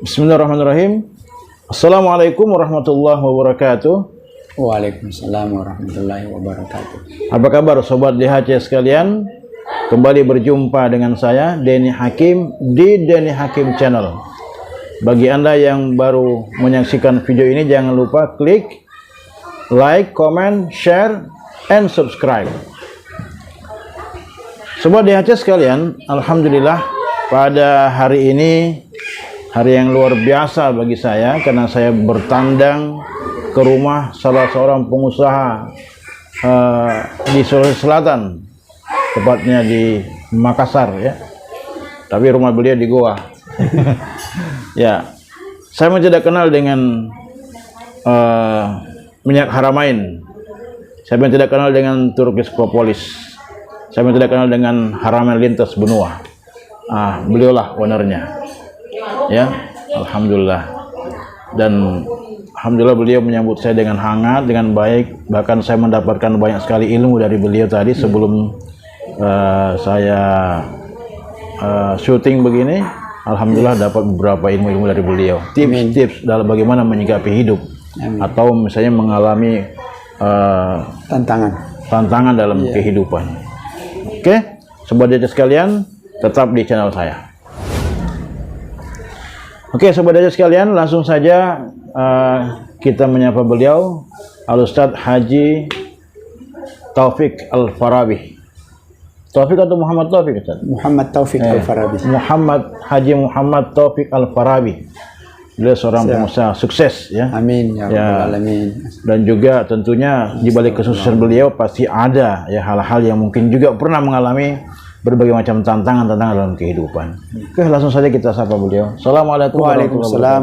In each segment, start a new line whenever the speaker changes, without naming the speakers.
Bismillahirrahmanirrahim. Assalamualaikum warahmatullahi wabarakatuh.
Waalaikumsalam warahmatullahi wabarakatuh.
Apa kabar sobat DHC sekalian? Kembali berjumpa dengan saya Denny Hakim di Denny Hakim Channel. Bagi Anda yang baru menyaksikan video ini, jangan lupa klik like, comment, share, and subscribe. Sobat DHC sekalian, alhamdulillah pada hari ini hari yang luar biasa bagi saya karena saya bertandang ke rumah salah seorang pengusaha di Sulawesi Selatan, tepatnya di Makassar ya. Tapi rumah beliau di Goa. Ya, saya tidak kenal dengan Minyak Haramain. Saya tidak kenal dengan Turkis Propolis. Saya tidak kenal dengan Haramain Lintas Benua. Beliaulah ownernya. Ya, alhamdulillah. Dan alhamdulillah beliau menyambut saya dengan hangat, dengan baik. Bahkan saya mendapatkan banyak sekali ilmu dari beliau tadi sebelum saya syuting begini. Alhamdulillah dapat beberapa ilmu-ilmu dari beliau. Tips-tips dalam bagaimana menyikapi hidup. Amin. Atau misalnya mengalami tantangan dalam kehidupan. Oke, sobat DHC sekalian, tetap di channel saya. Oke, sobat DHC sekalian, langsung saja kita menyapa beliau, Al-Ustadz Haji Taufik Al-Farabi. Taufik atau Muhammad Taufik, Ustaz?
Muhammad Taufik Al-Farabi.
Haji Muhammad Taufik Al-Farabi. Beliau seorang pengusaha sukses ya.
Amin ya rabbal alamin.
Dan juga tentunya di balik kesuksesan beliau pasti ada ya hal-hal yang mungkin juga pernah mengalami berbagai macam tantangan dalam kehidupan. Oke, langsung saja kita sapa beliau. Assalamualaikum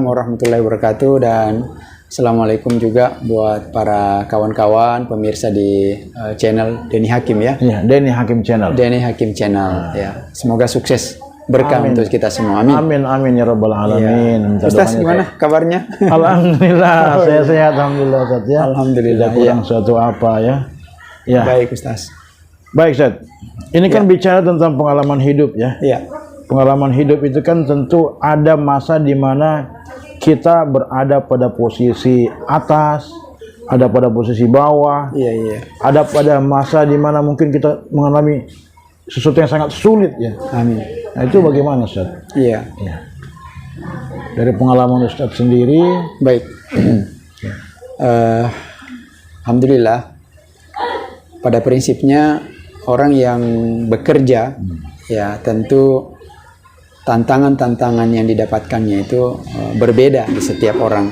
warahmatullahi wabarakatuh, dan assalamualaikum juga buat para kawan-kawan pemirsa di channel Denny Hakim ya.
Iya, Denny Hakim Channel.
Denny Hakim Channel ya. Semoga sukses berkah untuk kita semua. Amin.
Amin amin ya rabbal alamin.
Ya. Ustaz gimana kabarnya?
Alhamdulillah, saya sehat alhamdulillah Ustaz ya.
Alhamdulillah.
Tidak kurang suatu apa ya. Ya.
Baik Ustaz.
Baik Ustaz. Ini kan bicara tentang pengalaman hidup ya.
Iya.
Pengalaman hidup itu kan tentu ada masa di mana kita berada pada posisi atas, ada pada posisi bawah.
Iya, iya.
Ada pada masa di mana mungkin kita mengalami sesuatu yang sangat sulit ya.
Amin.
Nah, itu bagaimana Ustaz?
Iya.
Ya. Dari pengalaman Ustaz sendiri.
Baik. Alhamdulillah. Pada prinsipnya orang yang bekerja ya tentu tantangan-tantangan yang didapatkannya itu berbeda di setiap orang.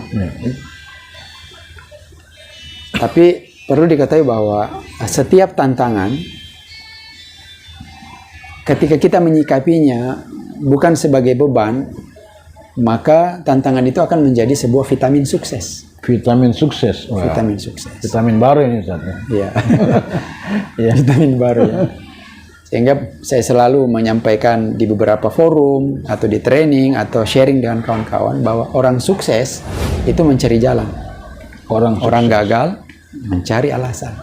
Tapi perlu diketahui bahwa setiap tantangan ketika kita menyikapinya bukan sebagai beban, maka tantangan itu akan menjadi sebuah vitamin sukses.
Vitamin sukses. Wow.
Vitamin sukses.
Vitamin baru ini Ustaz ya.
Iya. Ya, vitamin baru ya. Sehingga saya selalu menyampaikan di beberapa forum atau di training atau sharing dengan kawan-kawan bahwa orang sukses itu mencari jalan. Orang gagal mencari alasan.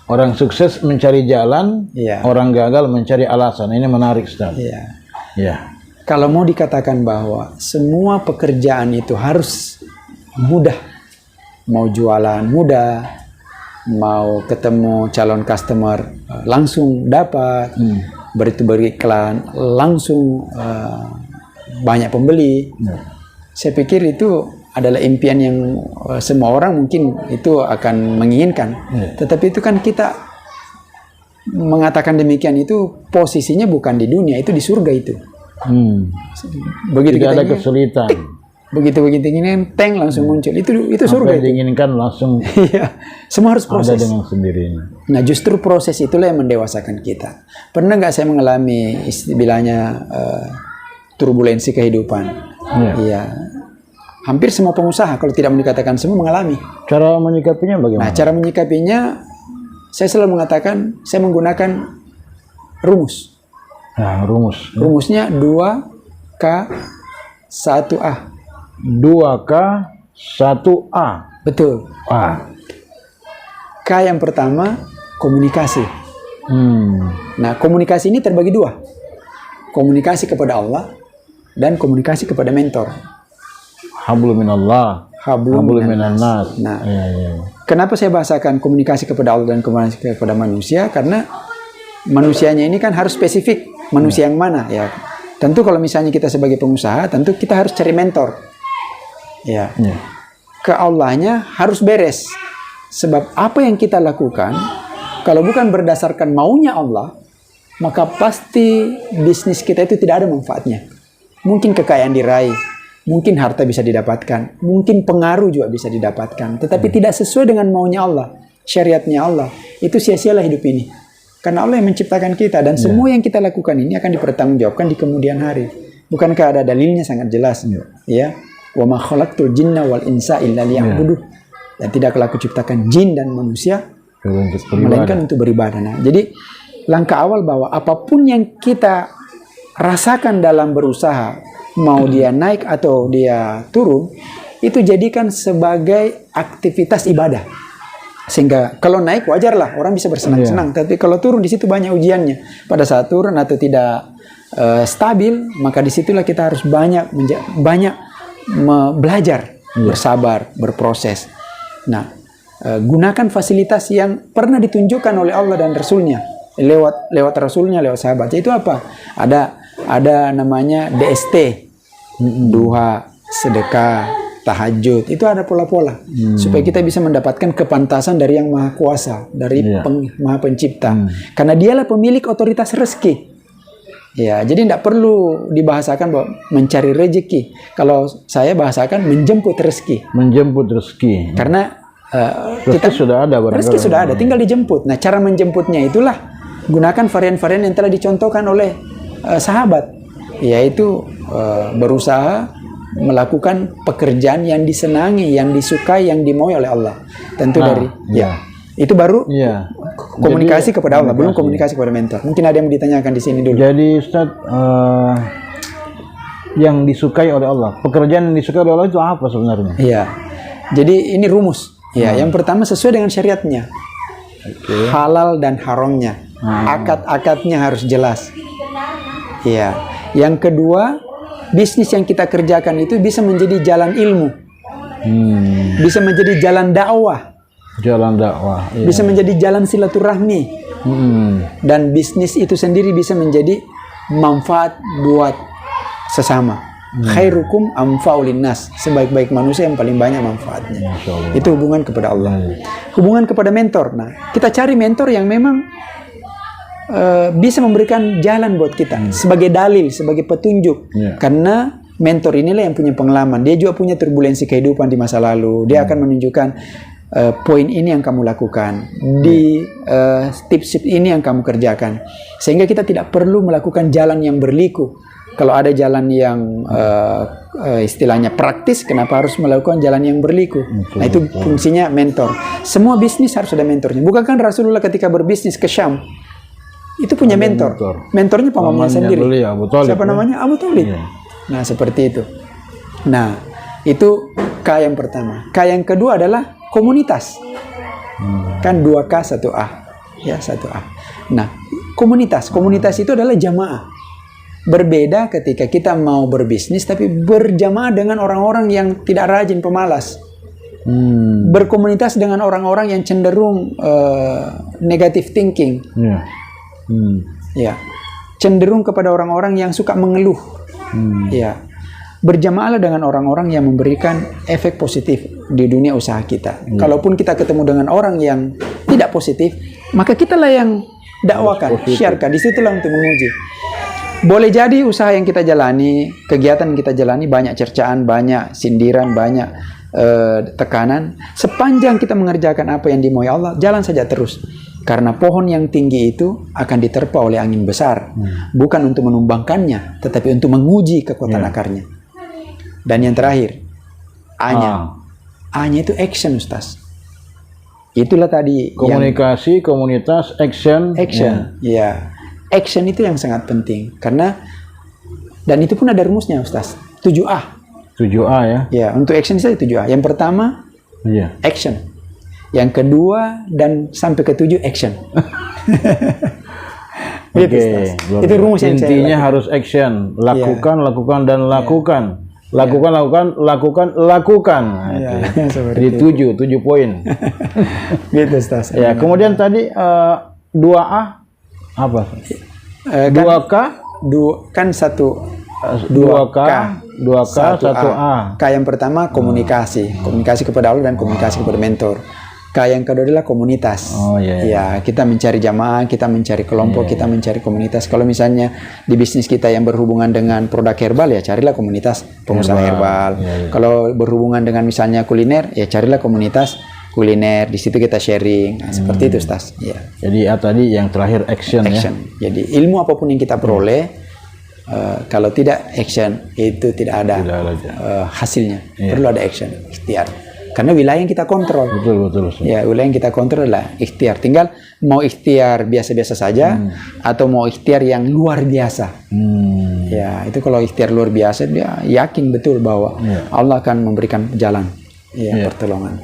Orang sukses mencari jalan, ya. Orang gagal mencari alasan. Ini menarik Ustaz.
Iya.
Ya.
Kalau mau dikatakan bahwa semua pekerjaan itu harus mudah, mau jualan mudah, mau ketemu calon customer langsung dapat, beriklan langsung banyak pembeli. Saya pikir itu adalah impian yang semua orang mungkin itu akan menginginkan. Tetapi itu kan kita mengatakan demikian itu posisinya bukan di dunia, itu di surga itu. Begitu
tidak
kita
ada kesulitan.
Begitu ini tank langsung muncul. Itu surga.
Apa yang diinginkan langsung.
Iya. Semua harus proses.
Ada dengan sendirinya.
Nah, justru proses itulah yang mendewasakan kita. Pernah nggak saya mengalami istilahnya turbulensi kehidupan? Iya. Hampir semua pengusaha, kalau tidak mau dikatakan semua, mengalami.
Cara menyikapinya bagaimana?
Nah, cara menyikapinya, saya selalu mengatakan, saya menggunakan rumus.
Nah, rumus.
Rumusnya 2K 1A.
2K 1A.
Betul. K yang pertama, komunikasi. Nah, komunikasi ini terbagi dua. Komunikasi kepada Allah dan komunikasi kepada mentor.
Hablum minallah, hablum minan nas.
Nah,
Iya, iya.
kenapa saya bahasakan komunikasi kepada Allah dan komunikasi kepada manusia? Karena manusianya ini kan harus spesifik. Manusia yang mana? Ya, tentu kalau misalnya kita sebagai pengusaha, tentu kita harus cari mentor. Ya, ke Allahnya harus beres. Sebab apa yang kita lakukan, kalau bukan berdasarkan maunya Allah, maka pasti bisnis kita itu tidak ada manfaatnya. Mungkin kekayaan diraih, mungkin harta bisa didapatkan, mungkin pengaruh juga bisa didapatkan, tetapi tidak sesuai dengan maunya Allah, syariatnya Allah. Itu sia-sialah hidup ini. Karena Allah yang menciptakan kita, dan semua yang kita lakukan ini akan dipertanggungjawabkan di kemudian hari. Bukankah ada dalilnya sangat jelas? Ya, wa ma khalaqtul jinna wal insa illa liya'budun. Dan tidaklah aku ciptakan jin dan manusia melainkan untuk beribadah. Nah, jadi langkah awal bahwa apapun yang kita rasakan dalam berusaha, mau dia naik atau dia turun, itu jadikan sebagai aktivitas ibadah. Sehingga kalau naik wajarlah orang bisa bersenang-senang, tapi kalau turun di situ banyak ujiannya. Pada saat turun atau tidak stabil, maka disitulah kita harus banyak belajar, bersabar, berproses. Nah, gunakan fasilitas yang pernah ditunjukkan oleh Allah dan Rasulnya lewat Rasulnya, lewat sahabatnya. Itu apa? Ada namanya DST, duha, sedekah, tahajud. Itu ada pola-pola supaya kita bisa mendapatkan kepantasan dari Yang Maha Kuasa, dari Maha Pencipta. Karena dialah pemilik otoritas rezeki. Ya, jadi tidak perlu dibahasakan bahwa mencari rezeki. Kalau saya bahasakan menjemput rezeki.
Menjemput rezeki.
Karena
kita sudah ada,
rezeki sudah ada, tinggal dijemput. Nah, cara menjemputnya itulah gunakan varian-varian yang telah dicontohkan oleh sahabat, yaitu berusaha melakukan pekerjaan yang disenangi, yang disukai, yang dimaui oleh Allah. Tentu itu baru komunikasi kepada Allah, belum komunikasi kepada mentor. Mungkin ada yang ditanyakan di sini dulu.
Jadi Ustaz, yang disukai oleh Allah, pekerjaan yang disukai oleh Allah itu apa sebenarnya?
Iya, jadi ini rumus. Ya, yang pertama sesuai dengan syariatnya, halal dan haramnya, akad-akadnya harus jelas. Ya, yang kedua, bisnis yang kita kerjakan itu bisa menjadi jalan ilmu, bisa menjadi jalan dakwah. Bisa menjadi jalan silaturahmi, dan bisnis itu sendiri bisa menjadi manfaat buat sesama. Khairukum anfa'ulin nas, sebaik-baik manusia yang paling banyak manfaatnya. Itu hubungan kepada Allah. Hubungan kepada mentor. Nah, kita cari mentor yang memang bisa memberikan jalan buat kita sebagai dalil, sebagai petunjuk. Karena mentor inilah yang punya pengalaman. Dia juga punya turbulensi kehidupan di masa lalu. Dia akan menunjukkan poin ini yang kamu lakukan, di tips ini yang kamu kerjakan, sehingga kita tidak perlu melakukan jalan yang berliku. Kalau ada jalan yang istilahnya praktis, kenapa harus melakukan jalan yang berliku? Nah, itu fungsinya mentor. Semua bisnis harus ada mentornya. Bukankah Rasulullah ketika berbisnis ke Syam itu punya mentor? Mentornya pamannya sendiri. Siapa namanya? Abu Thalib. Nah, seperti itu. Nah, itu K yang pertama. K yang kedua adalah komunitas. Kan 2K 1A. Ya, 1A. Nah, komunitas itu adalah jamaah. Berbeda ketika kita mau berbisnis tapi berjamaah dengan orang-orang yang tidak rajin, pemalas. Berkomunitas dengan orang-orang yang cenderung negative thinking. Ya. Cenderung kepada orang-orang yang suka mengeluh. Ya. Berjamaahlah dengan orang-orang yang memberikan efek positif di dunia usaha kita. Kalaupun kita ketemu dengan orang yang tidak positif, maka kitalah yang dakwakan, syiarkan. Disitulah untuk menguji. Boleh jadi usaha yang kita jalani, kegiatan yang kita jalani banyak cercaan, banyak sindiran, banyak tekanan. Sepanjang kita mengerjakan apa yang dimaui Allah, jalan saja terus. Karena pohon yang tinggi itu akan diterpa oleh angin besar. Bukan untuk menumbangkannya, tetapi untuk menguji kekuatan akarnya. Dan yang terakhir, A-nya. A-nya itu action, Ustaz. Itulah tadi.
Komunikasi, komunitas, action.
Ya. Action itu yang sangat penting. Karena, dan itu pun ada rumusnya, Ustaz. 7A.
7A ya?
Ya, untuk action itu 7A. Yang pertama, action. Yang kedua, dan sampai ke-7, action.
Itu rumus yang intinya harus action. Lakukan, lakukan, dan lakukan. Lakukan. Nah,
Ya,
itu.
seperti
Jadi 7 poin.
gitu Ustaz.
Ya, kemudian tadi 2A apa?
Kan
2K,
kan
2K, 1A.
K yang pertama komunikasi kepada Allah dan komunikasi kepada mentor. K yang kedua adalah komunitas.
Oh, iya.
Ya, kita mencari jamaah, kita mencari kelompok, kita mencari komunitas. Kalau misalnya di bisnis kita yang berhubungan dengan produk herbal, ya carilah komunitas pengusaha herbal.
Iya.
Kalau berhubungan dengan misalnya kuliner, ya carilah komunitas kuliner. Di situ kita sharing. Nah, seperti itu, Ustaz. Ya.
Jadi tadi yang terakhir action. Ya.
Jadi ilmu apapun yang kita peroleh, kalau tidak action itu tidak ada hasilnya. Perlu ada action, ikhtiar. Karena wilayah yang kita kontrol.
Betul.
Ya, wilayah yang kita kontrol adalah ikhtiar. Tinggal mau ikhtiar biasa-biasa saja atau mau ikhtiar yang luar biasa. Ya, itu kalau ikhtiar luar biasa dia yakin betul bahwa Allah akan memberikan jalan, pertolongan.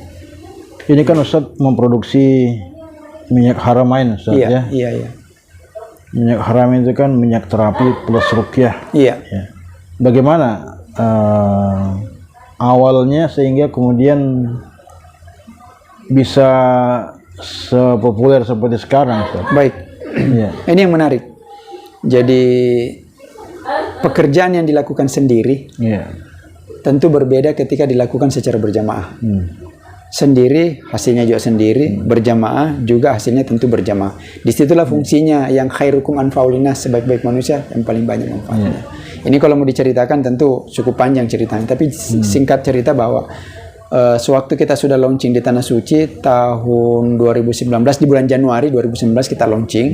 Ini kan Ustadz memproduksi minyak haramain, Ustadz, ya.
Iya.
Minyak haramain itu kan minyak terapi plus ruqyah.
Iya.
Ya. Bagaimana awalnya sehingga kemudian bisa sepopuler seperti sekarang, Ustaz?
Baik.
Ya.
Ini yang menarik. Jadi pekerjaan yang dilakukan sendiri tentu berbeda ketika dilakukan secara berjamaah. Sendiri hasilnya juga sendiri, berjamaah juga hasilnya tentu berjamaah. Disitulah fungsinya yang khairukum anfa'ulinas, sebaik-baik manusia yang paling banyak manfaatnya. Ini kalau mau diceritakan tentu cukup panjang ceritanya, tapi singkat cerita bahwa sewaktu kita sudah launching di Tanah Suci tahun 2019, di bulan Januari 2019 kita launching.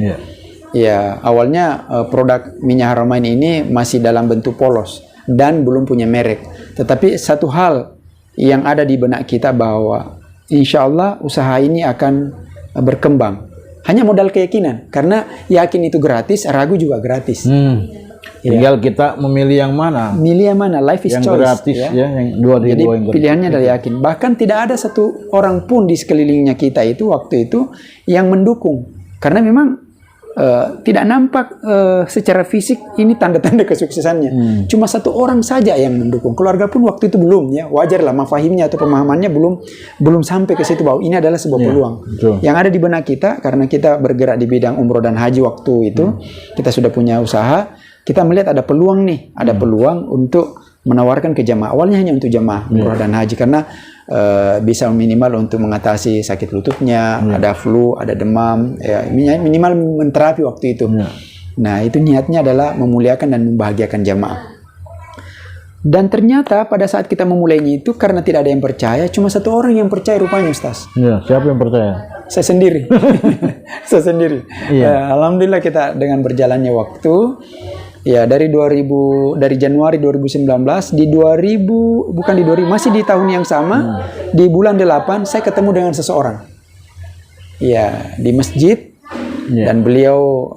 Ya, awalnya produk minyak haramain ini masih dalam bentuk polos dan belum punya merek. Tetapi satu hal yang ada di benak kita bahwa insya Allah usaha ini akan berkembang. Hanya modal keyakinan, karena yakin itu gratis, ragu juga gratis.
Tinggal kita memilih yang mana.
Milih yang mana, life is
yang
choice.
Gratis, ya. Yang dua
Jadi
yang gratis.
pilihannya adalah yakin. Bahkan tidak ada satu orang pun di sekelilingnya kita itu waktu itu yang mendukung. Karena memang tidak nampak secara fisik ini tanda-tanda kesuksesannya. Cuma satu orang saja yang mendukung. Keluarga pun waktu itu belum, ya. Wajar lah mafahimnya atau pemahamannya belum sampai ke situ bahwa ini adalah sebuah peluang. Yang ada di benak kita, karena kita bergerak di bidang umroh dan haji waktu itu, kita sudah punya usaha. Kita melihat ada peluang nih, ada peluang untuk menawarkan ke jamaah. Awalnya hanya untuk jamaah umroh dan haji, karena bisa minimal untuk mengatasi sakit lututnya, ada flu, ada demam, ya, minimal menterapi waktu itu. Nah, itu niatnya adalah memuliakan dan membahagiakan jamaah. Dan ternyata pada saat kita memulainya itu, karena tidak ada yang percaya, cuma satu orang yang percaya rupanya, Ustaz.
Ya, siapa yang percaya?
Saya sendiri. Saya sendiri. Alhamdulillah kita dengan berjalannya waktu, ya dari Januari 2019 masih di tahun yang sama, di bulan 8 saya ketemu dengan seseorang. Ya, di masjid, dan beliau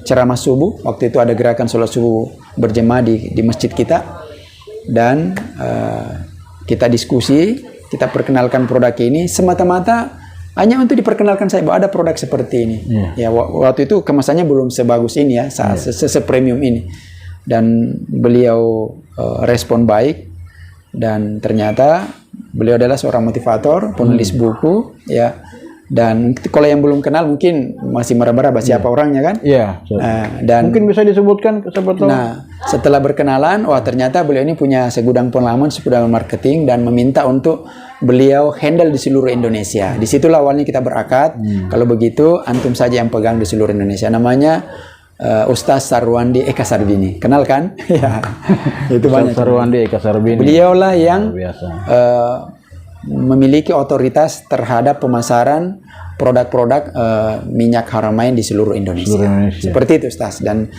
ceramah subuh. Waktu itu ada gerakan sholat subuh berjemaah di masjid kita, dan kita diskusi, kita perkenalkan produk ini semata-mata hanya untuk diperkenalkan saya bahwa ada produk seperti ini. Ya, waktu itu kemasannya belum sebagus ini, ya, se-premium ini. Dan beliau respon baik, dan ternyata beliau adalah seorang motivator, penulis buku, ya. Dan kalau yang belum kenal mungkin masih meraba-raba siapa orangnya, kan?
Iya.
Dan
mungkin bisa disebutkan sebetulnya.
Nah, setelah berkenalan, wah ternyata beliau ini punya segudang pengalaman, segudang marketing, dan meminta untuk beliau handle di seluruh Indonesia. Disitulah awalnya kita berakad. Kalau begitu, antum saja yang pegang di seluruh Indonesia. Namanya Ustaz Sarwandi Eka Sarbini. Kenal kan? Ya, itu banyak.
Ustaz Sarwandi Eka Sarbini.
Beliaulah yang memiliki otoritas terhadap pemasaran produk-produk minyak haramain di seluruh Indonesia. Seperti itu, Ustaz. Dan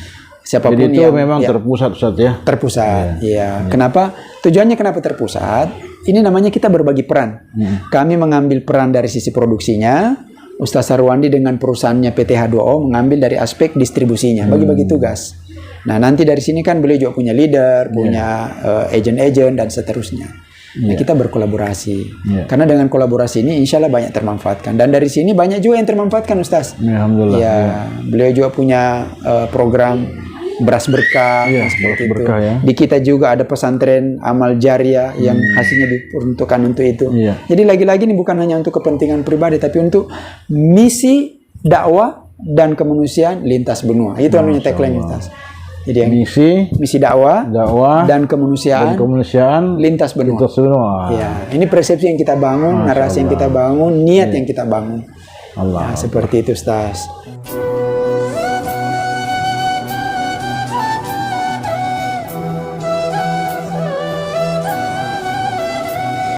siapapun
jadi itu
yang
memang terpusat, Ustaz, ya.
Terpusat, ya. Kenapa? Tujuannya kenapa terpusat? Ini namanya kita berbagi peran. Kami mengambil peran dari sisi produksinya. Ustaz Sarwandi dengan perusahaannya PT H2O mengambil dari aspek distribusinya, bagi-bagi tugas. Nah, nanti dari sini kan beliau juga punya leader, punya agent-agent dan seterusnya. Nah, kita berkolaborasi. Karena dengan kolaborasi ini insya Allah banyak termanfaatkan. Dan dari sini banyak juga yang termanfaatkan, Ustaz.
Alhamdulillah.
Ya, beliau juga punya program beras berkah,
Iya,
seperti
beras berkah,
itu.
ya.
Di kita juga ada pesantren amal jariah yang hasilnya diperuntukkan untuk itu.
Iya.
Jadi lagi-lagi ini bukan hanya untuk kepentingan pribadi, tapi untuk misi dakwah dan kemanusiaan lintas benua. Itu namanya tagline Ustaz. Jadi yang misi dakwah dan kemanusiaan lintas benua. Ya, ini persepsi yang kita bangun, narasi yang kita bangun, niat yang kita bangun.
Allah.
Nah, seperti itu Ustaz.